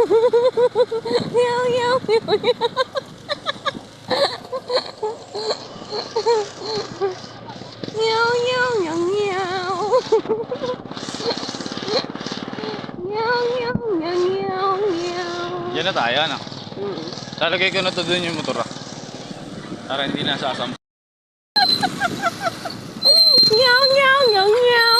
Meow, meow, meow, meow. Meow, meow, meow, meow. Meow, meow, meow, meow, meow. Yan na tayo, ano? Mm. Lalagay ko na to dun yung motor, ah. Para hindi na sasam. Meow, meow, meow, meow.